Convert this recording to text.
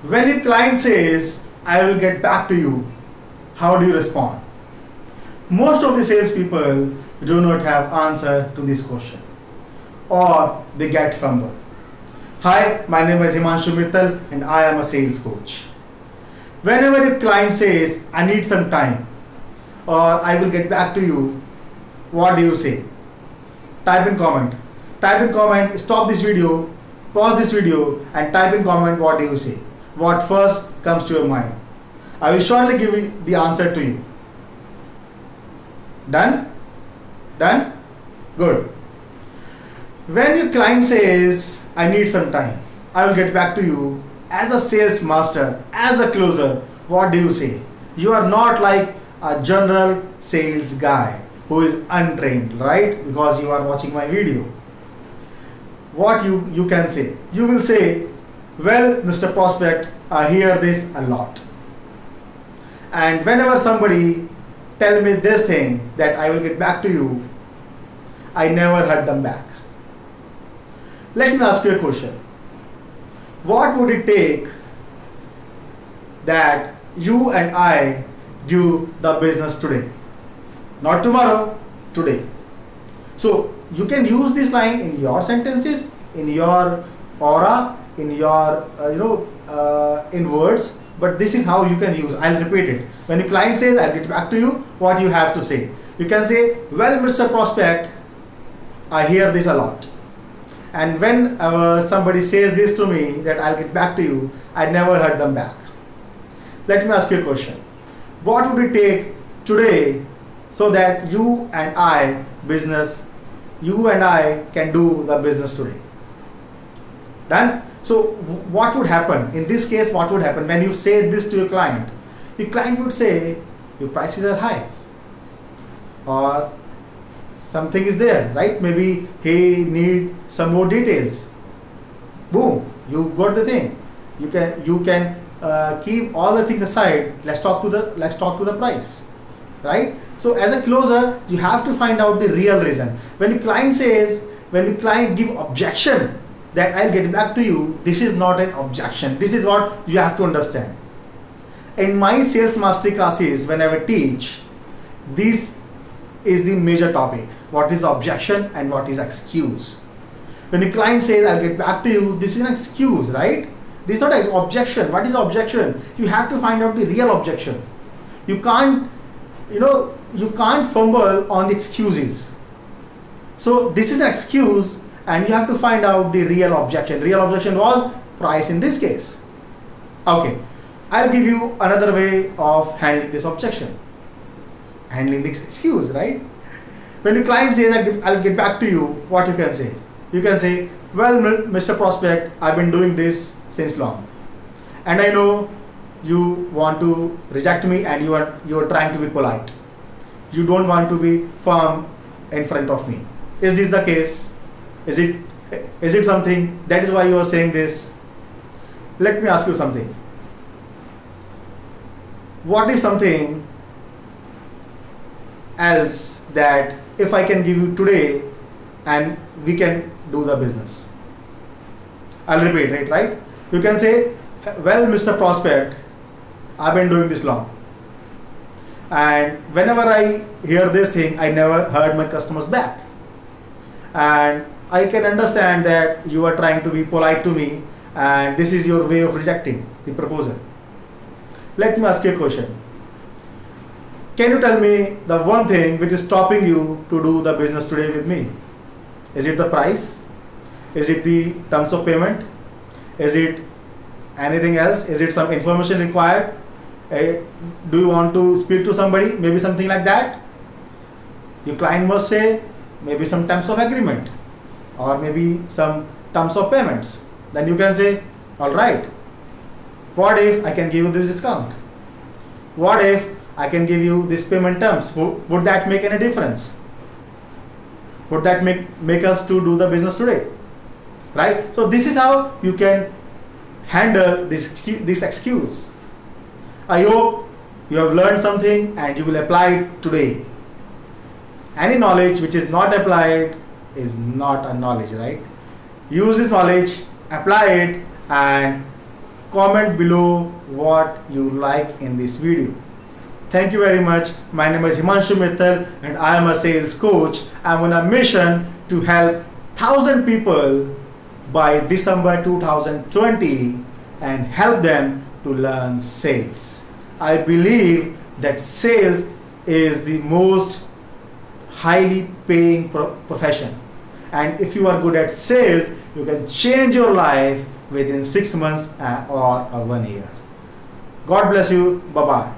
When your client says, I will get back to you, how do you respond? Most of the salespeople do not have answer to this question, or they get fumbled. Hi, my name is Himanshu Mittal and I am a sales coach. Whenever your client says, I need some time, or I will get back to you, what do you say? Type in comment. Type in comment, stop this video, pause this video and type in comment what do you say. What first comes to your mind. I will shortly give you the answer to you. Done? Done? Good. When your client says, I need some time, I will get back to you, as a sales master, as a closer, what do you say? You are not like a general sales guy who is untrained, right? Because you are watching my video. What you can say? You will say, well, Mr. Prospect, I hear this a lot. And whenever somebody tell me this thing that I will get back to you, I never heard them back. Let me ask you a question. What would it take that you and I do the business today? Not tomorrow, today. So you can use this line in your sentences, in your aura, in your in words, but this is how you can use. I'll repeat it. When the client says, I'll get back to you, what you have to say? You can say, well, Mr. Prospect, I hear this a lot. And when somebody says this to me, that I'll get back to you, I never heard them back. Let me ask you a question. What would it take today so that you and I can do the business today? Done? So what would happen? In this case, what would happen when you say this to your client? Your client would say, your prices are high. Or something is there, right? Maybe he need some more details. Boom, you got the thing. You can keep all the things aside. Let's talk to the price, right? So as a closer, you have to find out the real reason. When the client give objection that I'll get back to you, this is not an objection. This is what you have to understand. In my sales mastery classes, when I will teach, this is the major topic. What is objection and what is excuse? When the client says, I'll get back to you, this is an excuse, right? This is not an objection. What is objection? You have to find out the real objection. You can't fumble on the excuses. So this is an excuse and you have to find out the real objection. Real objection was price in this case. Okay, I'll give you another way of handling this objection. Handling this excuse, right? When the client says that I'll get back to you, what you can say? You can say, well, Mr. Prospect, I've been doing this since long. And I know you want to reject me and you are trying to be polite. You don't want to be firm in front of me. Is this the case? Is it something? That is why you are saying this? Let me ask you something. What is something else that if I can give you today and we can do the business? I'll repeat it, right? You can say, well, Mr. Prospect, I've been doing this long. And whenever I hear this thing, I never heard my customers back. And I can understand that you are trying to be polite to me and this is your way of rejecting the proposal. Let me ask you a question. Can you tell me the one thing which is stopping you to do the business today with me? Is it the price? Is it the terms of payment? Is it anything else? Is it some information required? Do you want to speak to somebody? Maybe something like that. Your client must say maybe some terms of agreement or maybe some terms of payments. Then you can say, all right, what if I can give you this discount? What if I can give you this payment terms? Would that make any difference? Would that make us to do the business today? Right? So this is how you can handle this excuse. I hope you have learned something and you will apply it today. Any knowledge which is not applied is not a knowledge, right? Use this knowledge, apply it, and comment below what you like in this video. Thank you very much. My name is Himanshu Mittal and I am a sales coach. I'm on a mission to help 1,000 people by December 2020 and help them to learn sales. I believe that sales is the most highly paying profession, and if you are good at sales, you can change your life within 6 months or 1 year. God bless you. Bye bye.